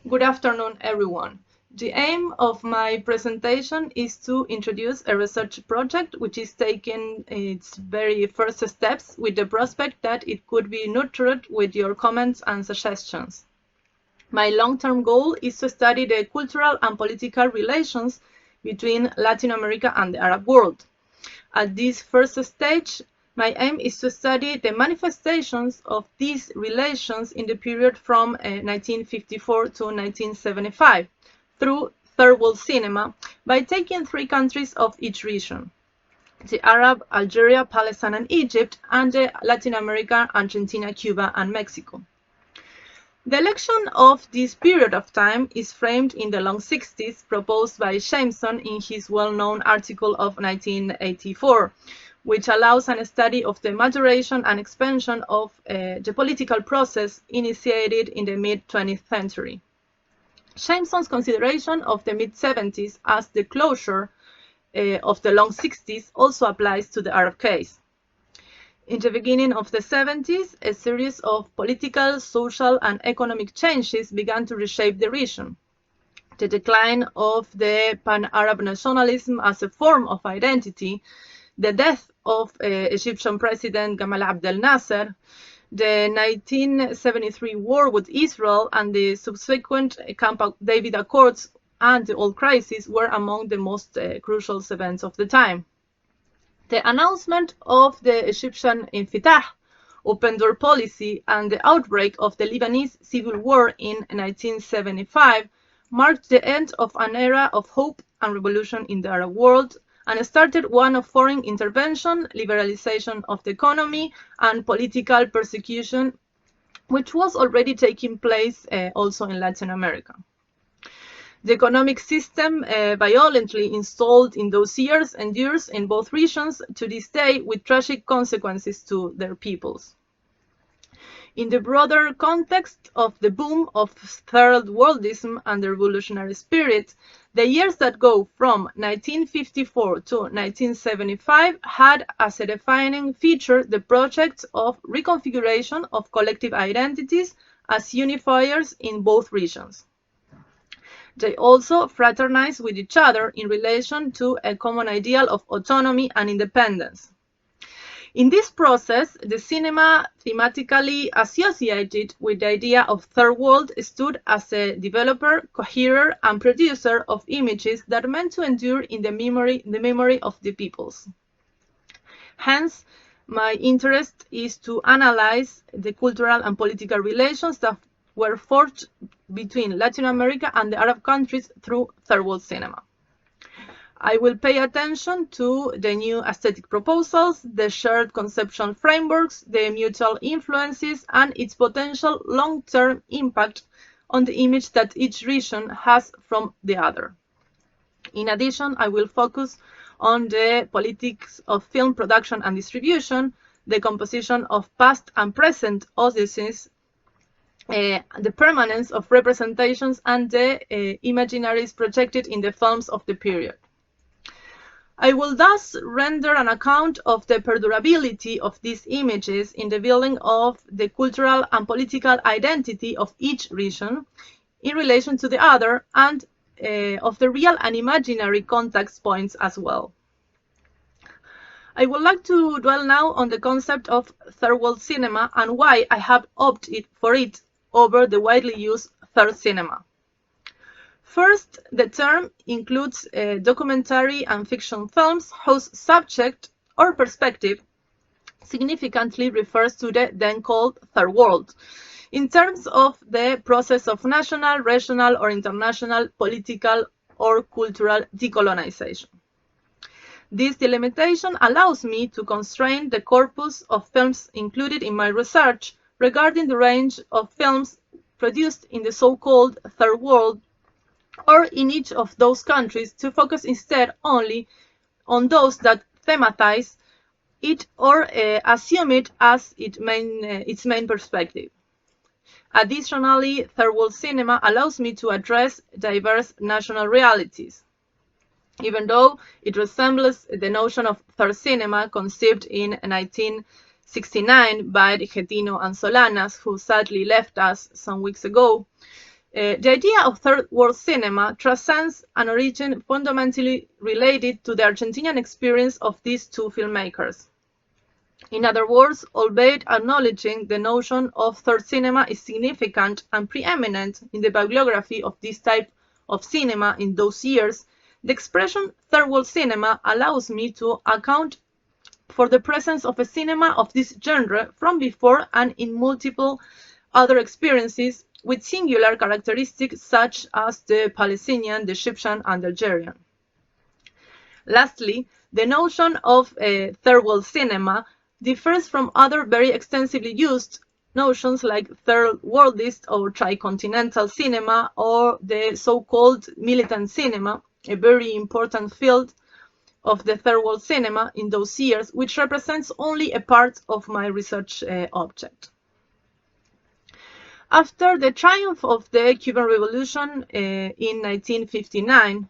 Good afternoon, everyone. The aim of my presentation is to introduce a research project which is taking its very first steps with the prospect that it could be nurtured with your comments and suggestions. My long-term goal is to study the cultural and political relations between Latin America and the Arab world. At this first stage, my aim is to study the manifestations of these relations in the period from 1954 to 1975 through third world cinema by taking three countries of each region: the Arab, Algeria, Palestine and Egypt, and the Latin America, Argentina, Cuba and Mexico. The election of this period of time is framed in the long 60s proposed by Jameson in his well-known article of 1984, which allows a study of the maturation and expansion of the political process initiated in the mid-20th century. Jameson's consideration of the mid-70s as the closure of the long 60s also applies to the Arab case. In the beginning of the 70s, a series of political, social, and economic changes began to reshape the region. The decline of the pan-Arab nationalism as a form of identity, the death of Egyptian President Gamal Abdel Nasser, the 1973 war with Israel, and the subsequent Camp David Accords and the oil crisis were among the most crucial events of the time. The announcement of the Egyptian Infitah, open door policy, and the outbreak of the Lebanese civil war in 1975 marked the end of an era of hope and revolution in the Arab world and started one of foreign intervention, liberalization of the economy, and political persecution, which was already taking place also in Latin America. The economic system violently installed in those years endures in both regions to this day with tragic consequences to their peoples. In the broader context of the boom of third worldism and the revolutionary spirit, the years that go from 1954 to 1975 had as a defining feature the project of reconfiguration of collective identities as unifiers in both regions. They also fraternized with each other in relation to a common ideal of autonomy and independence. In this process, the cinema thematically associated with the idea of third world stood as a developer, coherer, and producer of images that are meant to endure in the memory of the peoples. Hence, my interest is to analyze the cultural and political relations that were forged between Latin America and the Arab countries through third world cinema. I will pay attention to the new aesthetic proposals, the shared conceptual frameworks, the mutual influences, and its potential long-term impact on the image that each region has from the other. In addition, I will focus on the politics of film production and distribution, the composition of past and present audiences, the permanence of representations, and the imaginaries projected in the films of the period. I will thus render an account of the perdurability of these images in the building of the cultural and political identity of each region in relation to the other, and of the real and imaginary contact points as well. I would like to dwell now on the concept of third world cinema and why I have opted for it over the widely used third cinema. First, the term includes documentary and fiction films whose subject or perspective significantly refers to the then called third world, in terms of the process of national, regional, or international political or cultural decolonization. This delimitation allows me to constrain the corpus of films included in my research regarding the range of films produced in the so-called third world or in each of those countries, to focus instead only on those that thematize it or assume it as its main perspective. Additionally, third world cinema allows me to address diverse national realities. Even though it resembles the notion of third cinema conceived in 1969 by Getino and Solanas, who sadly left us some weeks ago, The idea of third world cinema transcends an origin fundamentally related to the Argentinian experience of these two filmmakers. In other words, albeit acknowledging the notion of third cinema is significant and preeminent in the bibliography of this type of cinema in those years, the expression third world cinema allows me to account for the presence of a cinema of this genre from before and in multiple other experiences with singular characteristics such as the Palestinian, the Egyptian, and Algerian. Lastly, the notion of third world cinema differs from other very extensively used notions like third worldist or tricontinental cinema or the so-called militant cinema, a very important field of the third world cinema in those years, which represents only a part of my research object. After the triumph of the Cuban Revolution in 1959,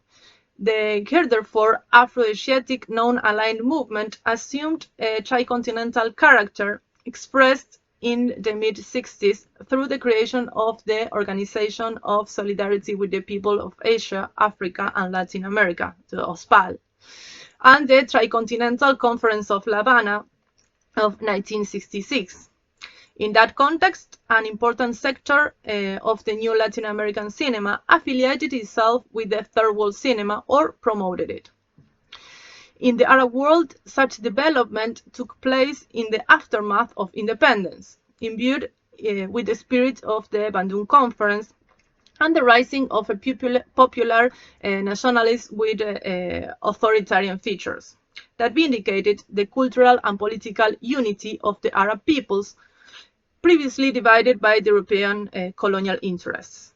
the heretofore Afro-Asiatic non-aligned movement assumed a tricontinental character expressed in the mid-60s through the creation of the Organization of Solidarity with the People of Asia, Africa, and Latin America, the OSPAL, and the Tricontinental Conference of La Habana of 1966. In that context, an important sector of the new Latin American cinema affiliated itself with the third world cinema or promoted it. In the Arab world, such development took place in the aftermath of independence, imbued with the spirit of the Bandung Conference and the rising of a popular nationalism with authoritarian features that vindicated the cultural and political unity of the Arab peoples previously divided by the European colonial interests.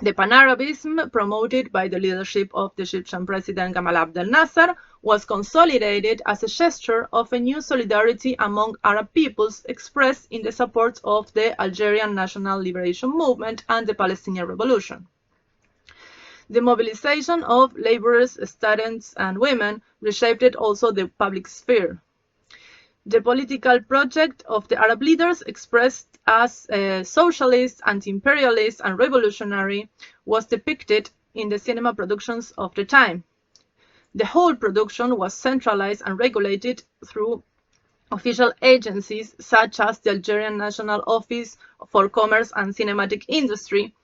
The Pan-Arabism, promoted by the leadership of the Egyptian President Gamal Abdel Nasser, was consolidated as a gesture of a new solidarity among Arab peoples expressed in the support of the Algerian National Liberation Movement and the Palestinian Revolution. The mobilization of laborers, students, and women reshaped also the public sphere. The political project of the Arab leaders, expressed as socialist, anti-imperialist, and revolutionary, was depicted in the cinema productions of the time. The whole production was centralized and regulated through official agencies such as the Algerian National Office for Commerce and Cinematic Industry,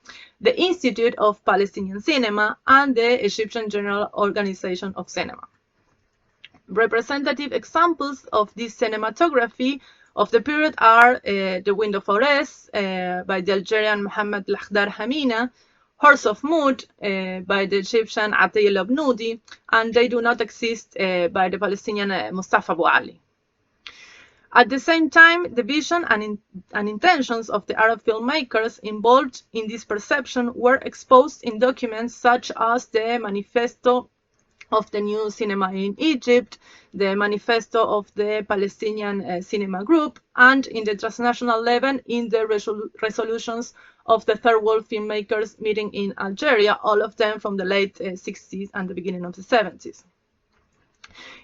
the Institute of Palestinian Cinema, and the Egyptian General Organization of Cinema. Representative examples of this cinematography of the period are The Wind of Ores by the Algerian Mohammed Lakhdar Hamina, Horse of Mood by the Egyptian Atay El Abnoudi, and They Do Not Exist by the Palestinian Mustafa Abu Ali. At the same time, the vision and intentions of the Arab filmmakers involved in this perception were exposed in documents such as the Manifesto of the New Cinema in Egypt, the Manifesto of the Palestinian Cinema Group, and in the transnational level in the resolutions of the Third World Filmmakers meeting in Algeria, all of them from the late 60s and the beginning of the 70s.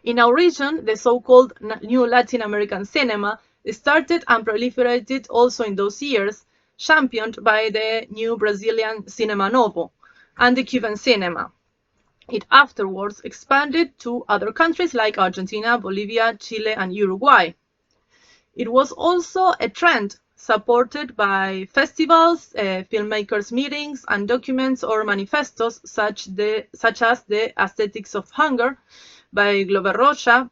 In our region, the so-called New Latin American cinema started and proliferated also in those years, championed by the new Brazilian Cinema Novo and the Cuban cinema. It afterwards expanded to other countries like Argentina, Bolivia, Chile, and Uruguay. It was also a trend supported by festivals, filmmakers' meetings, and documents or manifestos such as The Aesthetics of Hunger by Glover Rocha,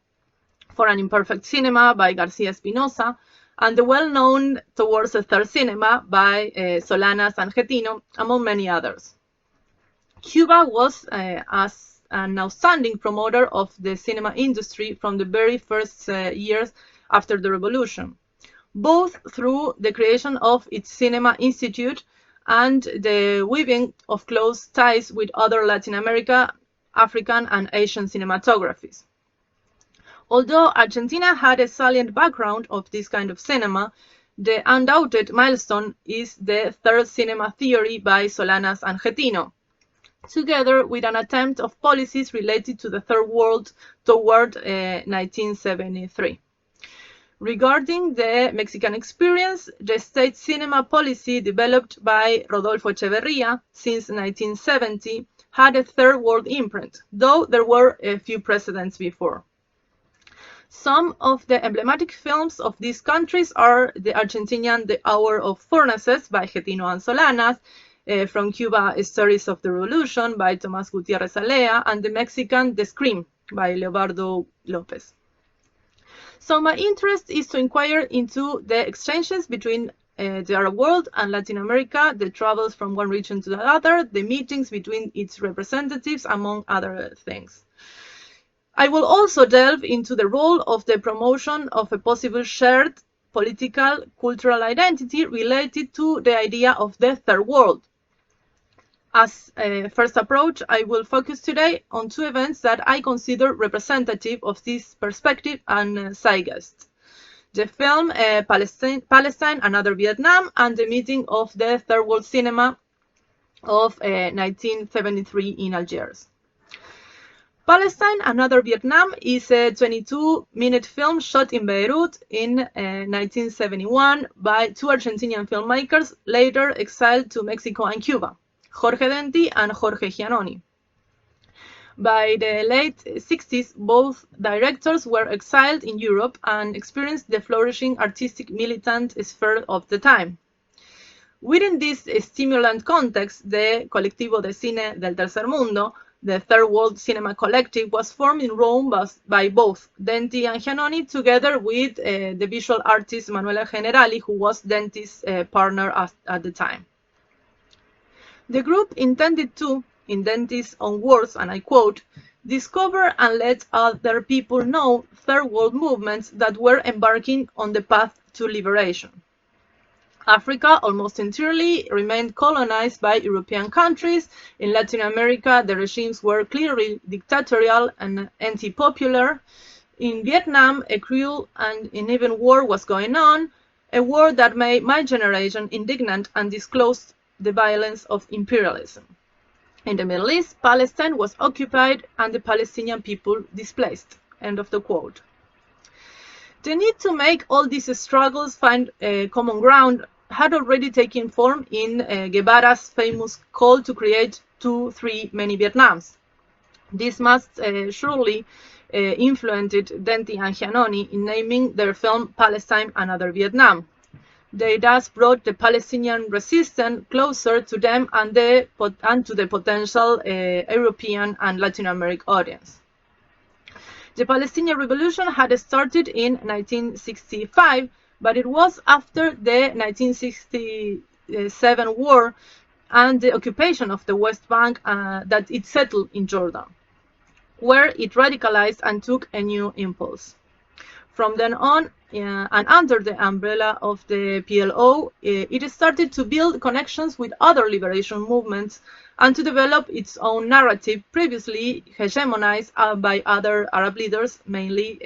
For an Imperfect Cinema by Garcia Espinosa, and the well-known Towards the Third Cinema by Solanas and Getino, among many others. Cuba was as an outstanding promoter of the cinema industry from the very first years after the revolution, both through the creation of its Cinema Institute and the weaving of close ties with other Latin America, African, and Asian cinematographies. Although Argentina had a salient background of this kind of cinema, the undoubted milestone is the Third Cinema Theory by Solanas and Getino, together with an attempt of policies related to the Third World toward 1973. Regarding the Mexican experience, the state cinema policy developed by Rodolfo Echeverría since 1970 had a third world imprint, though there were a few precedents before. Some of the emblematic films of these countries are the Argentinian The Hour of Furnaces by Getino and Solanas, from Cuba, Stories of the Revolution by Tomás Gutiérrez Alea, and the Mexican The Scream by Leobardo López. So my interest is to inquire into the exchanges between the Arab world and Latin America, the travels from one region to the other, the meetings between its representatives, among other things. I will also delve into the role of the promotion of a possible shared political, cultural identity related to the idea of the third world. As a first approach, I will focus today on two events that I consider representative of this perspective and zeitgeist. The film Palestine, Another Vietnam, and the meeting of the Third World Cinema of 1973 in Algiers. Palestine, Another Vietnam is a 22-minute film shot in Beirut in 1971 by two Argentinian filmmakers later exiled to Mexico and Cuba, Jorge Denti and Jorge Giannoni. By the late 60s, both directors were exiled in Europe and experienced the flourishing artistic militant sphere of the time. Within this stimulant context, the Colectivo de Cine del Tercer Mundo, the Third World Cinema Collective, was formed in Rome by both Denti and Giannoni, together with the visual artist Manuela Generali, who was Denti's partner at the time. The group intended to, in Denti's own words, and I quote, discover and let other people know third world movements that were embarking on the path to liberation. Africa almost entirely remained colonized by European countries. In Latin America, the regimes were clearly dictatorial and anti-popular. In Vietnam, a cruel and uneven war was going on, a war that made my generation indignant and disclosed the violence of imperialism. In the Middle East, Palestine was occupied and the Palestinian people displaced. End of the quote. The need to make all these struggles find common ground had already taken form in Guevara's famous call to create three many Vietnams. This must surely influenced Denti and Giannoni in naming their film Palestine, Another Vietnam. They thus brought the Palestinian resistance closer to them and to the potential European and Latin American audience. The Palestinian Revolution had started in 1965, but it was after the 1967 war and the occupation of the West Bank that it settled in Jordan, where it radicalized and took a new impulse. From then on, and under the umbrella of the PLO, it started to build connections with other liberation movements and to develop its own narrative previously hegemonized by other Arab leaders, mainly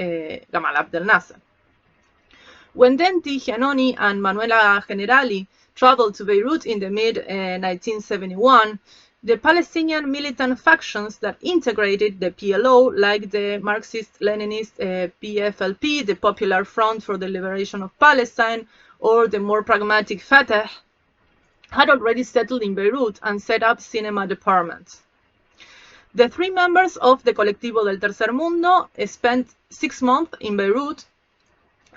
Gamal Abdel Nasser. When Denti, Giannoni, and Manuela Generali traveled to Beirut in the mid-1971, the Palestinian militant factions that integrated the PLO, like the Marxist-Leninist PFLP, the Popular Front for the Liberation of Palestine, or the more pragmatic Fatah, had already settled in Beirut and set up cinema departments. The three members of the Colectivo del Tercer Mundo spent 6 months in Beirut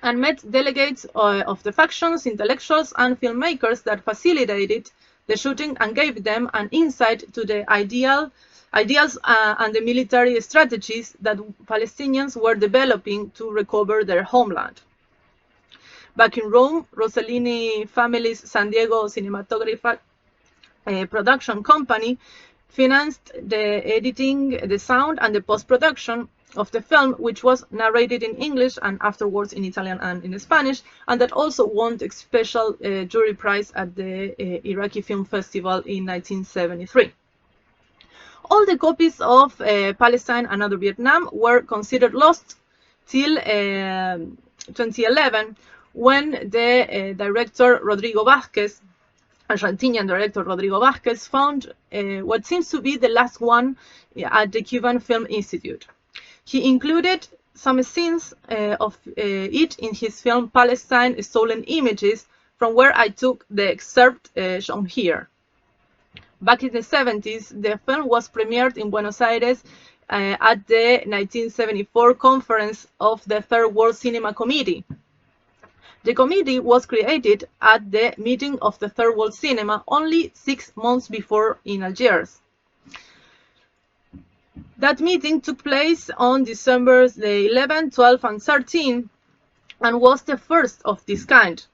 and met delegates of the factions, intellectuals, and filmmakers that facilitated the shooting and gave them an insight to the ideals and the military strategies that Palestinians were developing to recover their homeland. Back in Rome, Rossellini family's San Diego Cinematographic production company financed the editing, the sound, and the post-production of the film, which was narrated in English and afterwards in Italian and in Spanish, and that also won a special jury prize at the Iraqi Film Festival in 1973. All the copies of Palestine, Another Vietnam were considered lost till 2011, when the director Rodrigo Vázquez, Argentinian director Rodrigo Vázquez, found what seems to be the last one at the Cuban Film Institute. He included some scenes of it in his film Palestine Stolen Images, from where I took the excerpt shown here. Back in the 70s, the film was premiered in Buenos Aires at the 1974 conference of the Third World Cinema Committee. The committee was created at the meeting of the Third World Cinema only 6 months before in Algiers. That meeting took place on December the 11th, 12th, and 13th, and was the first of this kind.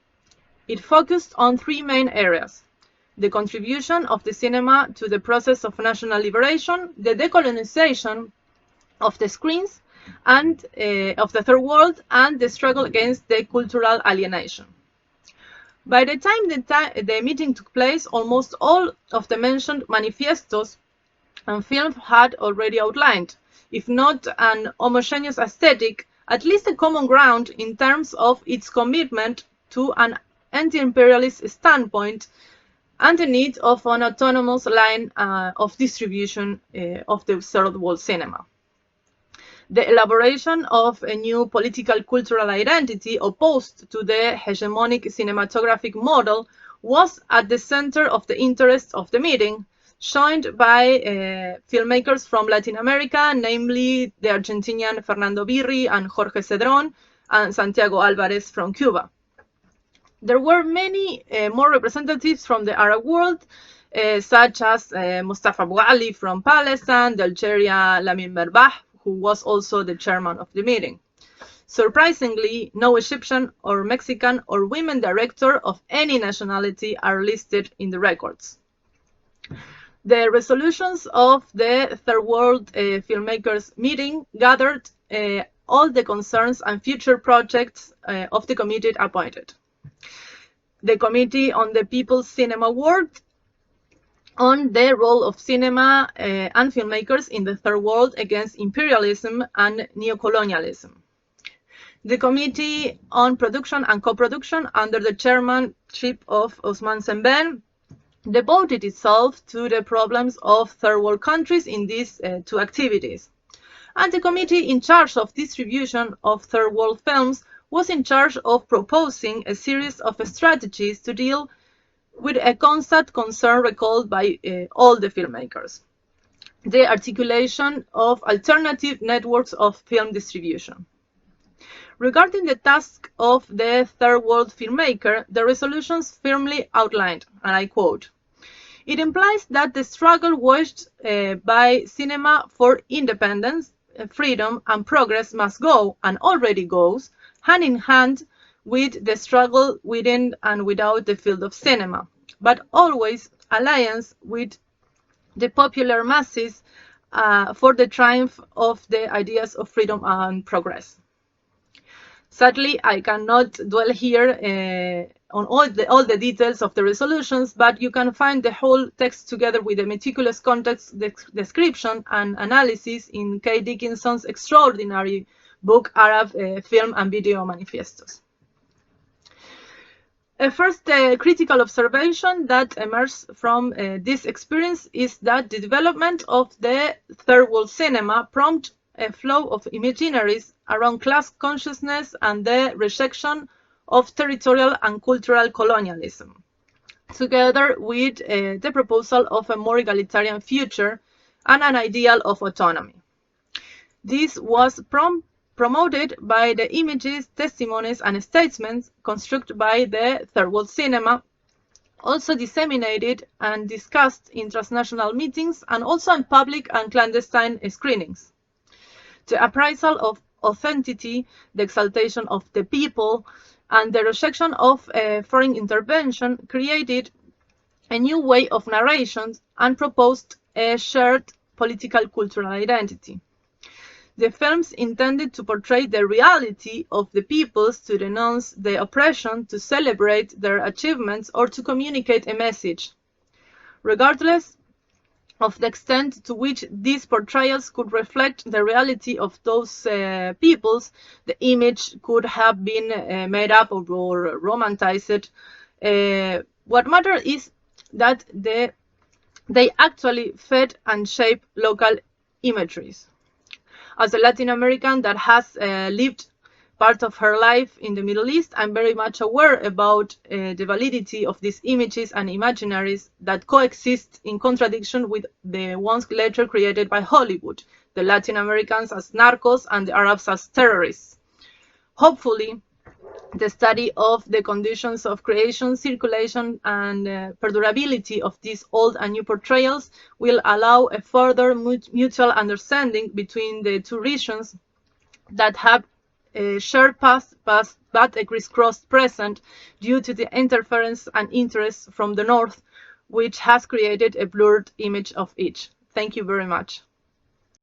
It focused on 3 main areas: the contribution of the cinema to the process of national liberation, the decolonization of the screens and of the Third World, and the struggle against the cultural alienation. By the time the meeting took place, almost all of the mentioned manifestos and films had already outlined, if not an homogeneous aesthetic, at least a common ground in terms of its commitment to an anti-imperialist standpoint and the need of an autonomous line of distribution of the Third World cinema. The elaboration of a new political cultural identity opposed to the hegemonic cinematographic model was at the center of the interest of the meeting, joined by filmmakers from Latin America, namely the Argentinian Fernando Birri and Jorge Cedrón, and Santiago Álvarez from Cuba. There were many more representatives from the Arab world, such as Mustafa Bouali from Palestine, the Algerian Lamin Berbah, who was also the chairman of the meeting. Surprisingly, no Egyptian or Mexican or women director of any nationality are listed in the records. The resolutions of the Third World Filmmakers meeting gathered all the concerns and future projects of the committee appointed. The Committee on the People's Cinema worked on the role of cinema and filmmakers in the Third World against imperialism and neocolonialism. The Committee on Production and Co-production, under the chairmanship of Osman Sembène, devoted itself to the problems of Third World countries in these 2 activities. And the committee in charge of distribution of Third World films was in charge of proposing a series of strategies to deal with a constant concern recalled by all the filmmakers: the articulation of alternative networks of film distribution. Regarding the task of the Third World filmmaker, the resolutions firmly outlined, and I quote, "It implies that the struggle waged by cinema for independence, freedom, and progress must go, and already goes, hand in hand with the struggle within and without the field of cinema, but always alliance with the popular masses for the triumph of the ideas of freedom and progress." Sadly, I cannot dwell here on all the details of the resolutions, but you can find the whole text together with a meticulous context description and analysis in Kay Dickinson's extraordinary book, Arab Film and Video Manifestos. A first critical observation that emerged from this experience is that the development of the Third World cinema prompted a flow of imaginaries around class consciousness and the rejection of territorial and cultural colonialism, together with the proposal of a more egalitarian future and an ideal of autonomy. This was promoted by the images, testimonies, and statements constructed by the Third World cinema, also disseminated and discussed in transnational meetings and also in public and clandestine screenings. The appraisal of authenticity, the exaltation of the people, and the rejection of foreign intervention created a new way of narration and proposed a shared political cultural identity. The films intended to portray the reality of the peoples, to denounce the oppression, to celebrate their achievements, or to communicate a message. Regardless of the extent to which these portrayals could reflect the reality of those peoples, the image could have been made up or romanticized. What matters is that they actually fed and shaped local imageries. As a Latin American that has lived part of her life in the Middle East, I'm very much aware about the validity of these images and imaginaries that coexist in contradiction with the ones later created by Hollywood, the Latin Americans as narcos and the Arabs as terrorists. Hopefully, the study of the conditions of creation, circulation, and perdurability of these old and new portrayals will allow a further mutual understanding between the two regions that have a shared past but a crisscrossed present due to the interference and interest from the north, which has created a blurred image of each. Thank you very much.